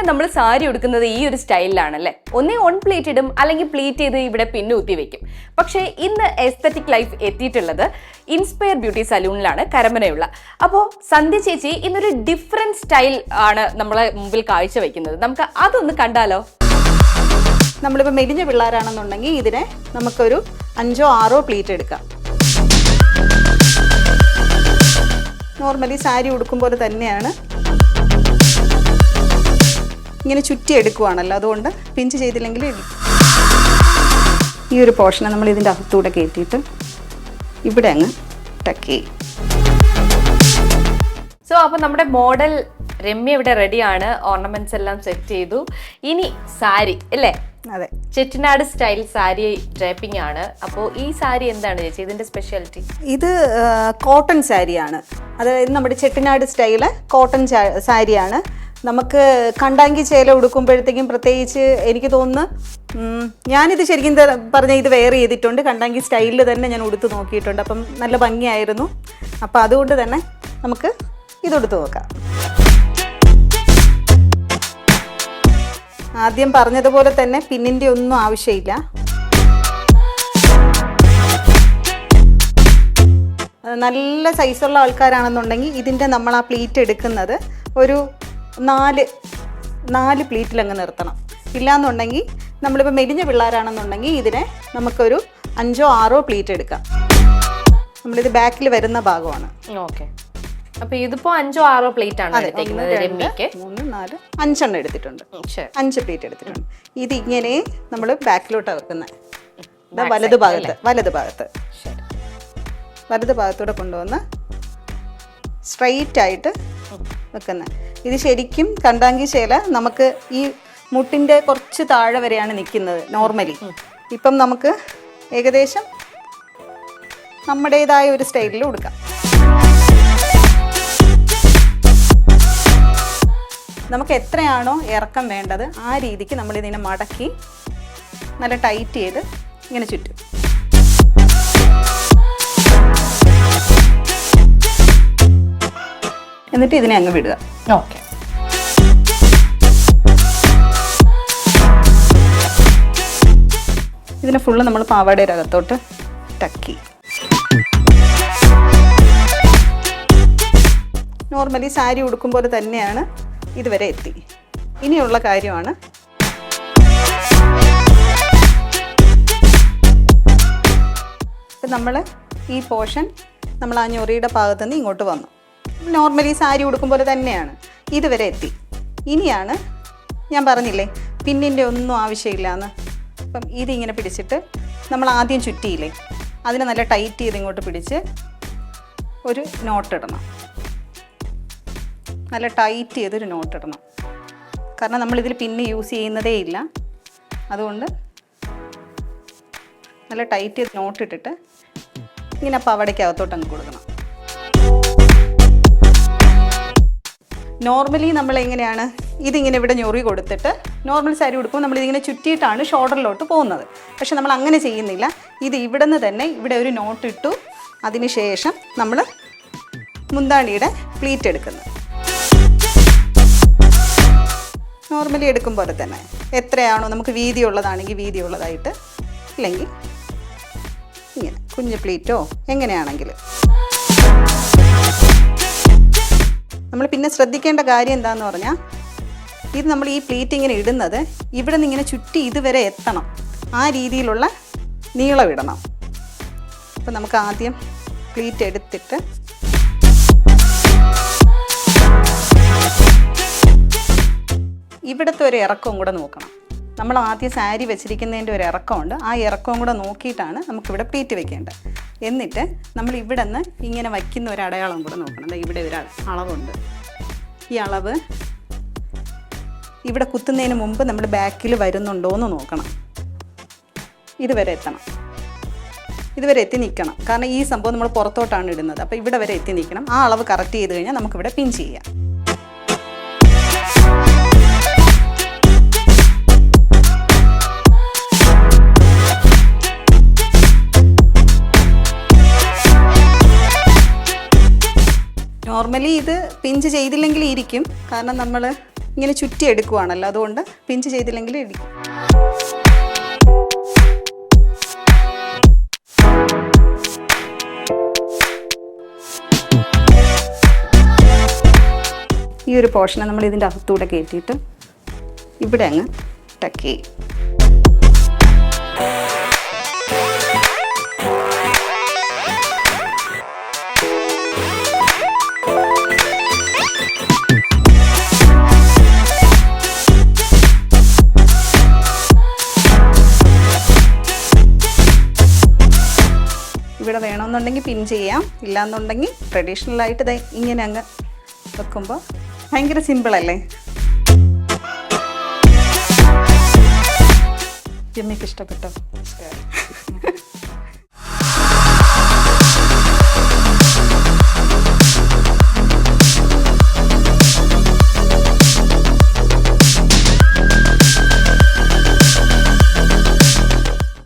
നമ്മൾ സാരി ഉടുക്കുന്നത് ഈ ഒരു സ്റ്റൈലിലാണല്ലേ. ഒന്നേ ഓൺ പ്ലീറ്റ് ഇടും, അല്ലെങ്കിൽ പ്ലീറ്റ് ചെയ്ത് ഇവിടെ പിന്നെ കുത്തി വെക്കും. പക്ഷേ ഇന്ന് എസ്തെറ്റിക് ലൈഫ് എത്തിയിട്ടുള്ളത് ഇൻസ്പയർ ബ്യൂട്ടി സലൂണിലാണ്, കരമനയുള്ള. അപ്പോൾ സന്ധ്യ ചേച്ചി ഇന്നൊരു ഡിഫറെന്റ് സ്റ്റൈൽ ആണ് നമ്മളെ മുമ്പിൽ കാഴ്ചവെക്കുന്നത്. നമുക്ക് അതൊന്ന് കണ്ടാലോ? നമ്മളിപ്പോൾ മെലിഞ്ഞ പിള്ളേരാണെന്നുണ്ടെങ്കിൽ ഇതിനെ നമുക്കൊരു 5 or 6 പ്ലീറ്റ് എടുക്കാം. നോർമലി സാരി ഉടുക്കുമ്പോൾ തന്നെയാണ്, ഇങ്ങനെ ചുറ്റി എടുക്കുവാണല്ലോ, അതുകൊണ്ട് പിഞ്ച് ചെയ്തില്ലെങ്കിൽ ഈ ഒരു പോർഷനെ നമ്മൾ ഇതിൻ്റെ അകത്തൂടെ കയറ്റിയിട്ട് ഇവിടെ അങ്ങ് ടക്ക് ചെയ്യും. സോ അപ്പോൾ നമ്മുടെ മോഡൽ രമ്യ ഇവിടെ റെഡിയാണ്, ഓർണമെന്റ്സ് എല്ലാം സെറ്റ് ചെയ്തു. ഇനി സാരി അല്ലേ? അതെ, ചെട്ടിനാട് സ്റ്റൈൽ സാരി ഡ്രേപ്പിംഗ് ആണ്. അപ്പോൾ ഈ സാരി എന്താണ് ചേച്ചി ഇതിന്റെ സ്പെഷ്യാലിറ്റി? ഇത് കോട്ടൺ സാരിയാണ്, അതായത് നമ്മുടെ ചെട്ടിനാട് സ്റ്റൈല് കോട്ടൺ സാരിയാണ്. നമുക്ക് കണ്ടാങ്കി ചേല ഉടുക്കുമ്പോഴത്തേക്കും പ്രത്യേകിച്ച് എനിക്ക് തോന്നുന്നു, ഞാനിത് ശരിക്കും പറഞ്ഞാൽ ഇത് വെയർ ചെയ്തിട്ടുണ്ട്, കണ്ടാങ്കി സ്റ്റൈലിൽ തന്നെ ഞാൻ ഉടുത്ത് നോക്കിയിട്ടുണ്ട്. അപ്പം നല്ല ഭംഗിയായിരുന്നു. അപ്പം അതുകൊണ്ട് തന്നെ നമുക്ക് ഇതെടുത്ത് നോക്കാം. ആദ്യം പറഞ്ഞതുപോലെ തന്നെ പിന്നിൻ്റെ ഒന്നും ആവശ്യമില്ല. നല്ല സൈസുള്ള ആൾക്കാരാണെന്നുണ്ടെങ്കിൽ ഇതിൻ്റെ നമ്മൾ ആ പ്ലീറ്റ് എടുക്കുന്നത് ഒരു 4 പ്ലീറ്റിലങ്ങ് നിർത്തണം. ഇല്ലയെന്നുണ്ടെങ്കിൽ നമ്മളിപ്പോൾ മെലിഞ്ഞ പിള്ളേരാണെന്നുണ്ടെങ്കിൽ ഇതിനെ നമുക്കൊരു 5 or 6 പ്ലീറ്റ് എടുക്കാം. നമ്മളിത് ബാക്കിൽ വരുന്ന ഭാഗമാണ്. ഓക്കെ, അപ്പോൾ ഇതിപ്പോൾ 5 or 6 പ്ലേറ്റ് ആണ് എടുത്തിരിക്കുന്നത്. 1 2 3 4 5 എടുത്തിട്ടുണ്ട്. 5 പ്ലേറ്റ് എടുത്തിട്ടുണ്ട്. ഇത് ഇങ്ങനെ നമ്മൾ ബാക്കിലോട്ടാണ് വെക്കുന്നത്. വലത് ഭാഗത്തൂടെ കൊണ്ടുവന്ന് സ്ട്രൈറ്റ് ആയിട്ട് വെക്കുന്നത്. ഇത് ശരിക്കും കണ്ടാങ്കി ചേല നമുക്ക് ഈ മുട്ടിൻ്റെ കുറച്ച് താഴെ വരെയാണ് നിൽക്കുന്നത് നോർമലി. ഇപ്പം നമുക്ക് ഏകദേശം നമ്മുടേതായ ഒരു സ്റ്റൈലിൽ കൊടുക്കാം. നമുക്ക് എത്രയാണോ ഇറക്കം വേണ്ടത് ആ രീതിക്ക് നമ്മളിതിനെ മടക്കി നല്ല ടൈറ്റ് ചെയ്ത് ഇങ്ങനെ ചുറ്റും. എന്നിട്ട് ഇതിനെ അങ്ങ് വിടുക. ഓക്കെ, ഇതിനെ ഫുള്ള് നമ്മൾ പാവാടയുടെ അകത്തോട്ട് ടക്കി. നോർമലി സാരി ഉടുക്കുമ്പോൾ തന്നെയാണ് ഇതുവരെ എത്തി. ഇനിയുള്ള കാര്യമാണ് ഇപ്പം നമ്മൾ ഈ പോർഷൻ നമ്മൾ ആ ഞൊറിയുടെ ഭാഗത്തുനിന്ന് ഇങ്ങോട്ട് വന്നു. നോർമലി സാരി ഉടുക്കുമ്പോൾ തന്നെയാണ് ഇതുവരെ എത്തി. ഇനിയാണ് ഞാൻ പറഞ്ഞില്ലേ പിന്നിൻ്റെ ഒന്നും ആവശ്യമില്ലാന്ന്. അപ്പം ഇതിങ്ങനെ പിടിച്ചിട്ട് നമ്മൾ ആദ്യം ചുറ്റിയില്ലേ, അതിനെ നല്ല ടൈറ്റ് ചെയ്ത് ഇങ്ങോട്ട് പിടിച്ച് ഒരു നോട്ടിടണം. നല്ല ടൈറ്റ് ചെയ്തൊരു നോട്ടിടണം. കാരണം നമ്മളിതിൽ പിന്നെ യൂസ് ചെയ്യുന്നതേ ഇല്ല, അതുകൊണ്ട് നല്ല ടൈറ്റ് ചെയ്ത് നോട്ടിട്ടിട്ട് ഇങ്ങനെ പാവാടയ്ക്കകത്തോട്ട് അങ്ങ് കൊടുക്കണം. നോർമലി നമ്മൾ എങ്ങനെയാണ് ഇതിങ്ങനെ ഇവിടെ ഞൊറി കൊടുത്തിട്ട് നോർമൽ സാരി ഉടുക്കുമ്പോൾ നമ്മളിതിങ്ങനെ ചുറ്റിയിട്ടാണ് ഷോൾഡറിലോട്ട് പോകുന്നത്. പക്ഷെ നമ്മൾ അങ്ങനെ ചെയ്യുന്നില്ല. ഇത് ഇവിടെ നിന്ന് തന്നെ ഇവിടെ ഒരു നോട്ടിട്ടു, അതിന് ശേഷം നമ്മൾ മുന്താണിയുടെ പ്ലീറ്റ് എടുക്കുന്നത്. നോർമലി എടുക്കും പോലെ തന്നെ എത്രയാണോ നമുക്ക് വീതിയുള്ളതാണെങ്കിൽ വീതിയുള്ളതായിട്ട്, ഇല്ലെങ്കിൽ ഇങ്ങനെ കുഞ്ഞ് പ്ലീറ്റോ എങ്ങനെയാണെങ്കിലും. നമ്മൾ പിന്നെ ശ്രദ്ധിക്കേണ്ട കാര്യം എന്താണെന്ന് പറഞ്ഞാൽ, ഇത് നമ്മൾ ഈ പ്ലീറ്റ് ഇങ്ങനെ ഇടുന്നത് ഇവിടെ നിന്ന് ഇങ്ങനെ ചുറ്റി ഇതുവരെ എത്തണം, ആ രീതിയിലുള്ള നീളം ഇടണം. അപ്പം നമുക്ക് ആദ്യം പ്ലീറ്റ് എടുത്തിട്ട് ഇവിടുത്തെ ഒരു ഇറക്കവും കൂടെ നോക്കണം. നമ്മൾ ആദ്യം സാരി വെച്ചിരിക്കുന്നതിൻ്റെ ഒരു ഇറക്കമുണ്ട്, ആ ഇറക്കവും കൂടെ നോക്കിയിട്ടാണ് നമുക്കിവിടെ പ്ലീറ്റ് വെക്കേണ്ടത്. എന്നിട്ട് നമ്മൾ ഇവിടെ നിന്ന് ഇങ്ങനെ വയ്ക്കുന്ന ഒരു അടയാളം കൂടെ നോക്കണം. ഇവിടെ ഒരു അളവുണ്ട്, ഈ അളവ് ഇവിടെ കുത്തുന്നതിന് മുമ്പ് നമ്മൾ ബാക്കിൽ വരുന്നുണ്ടോ എന്ന് നോക്കണം. ഇതുവരെ എത്തണം, ഇതുവരെ എത്തി നിൽക്കണം. കാരണം ഈ സംഭവം നമ്മൾ പുറത്തോട്ടാണ് ഇടുന്നത്. അപ്പോൾ ഇവിടെ വരെ എത്തി നിൽക്കണം. ആ അളവ് കറക്റ്റ് ചെയ്ത് കഴിഞ്ഞാൽ നമുക്കിവിടെ പിൻ ചെയ്യാം. നോർമലി ഇത് പിഞ്ച് ചെയ്തില്ലെങ്കിൽ ഇരിക്കും, കാരണം നമ്മൾ ഇങ്ങനെ ചുറ്റി എടുക്കുവാണല്ലോ, അതുകൊണ്ട് പിഞ്ച് ചെയ്തില്ലെങ്കിൽ ഇടിക്കും. ഈ ഒരു പോർഷനെ നമ്മൾ ഇതിൻ്റെ അകത്തൂടെ കയറ്റിയിട്ട് ഇവിടെ അങ്ങ് ടക്ക് ചെയ്യും. ഇവിടെ വേണമെന്നുണ്ടെങ്കിൽ പിൻ ചെയ്യാം, ഇല്ലാന്നുണ്ടെങ്കിൽ ട്രഡീഷണലായിട്ട് ഇത് ഇങ്ങനെ അങ്ങ് വെക്കുമ്പോൾ ഭയങ്കര സിമ്പിളല്ലേ. ജിമ്മിക്ക് ഇഷ്ടപ്പെട്ടോ?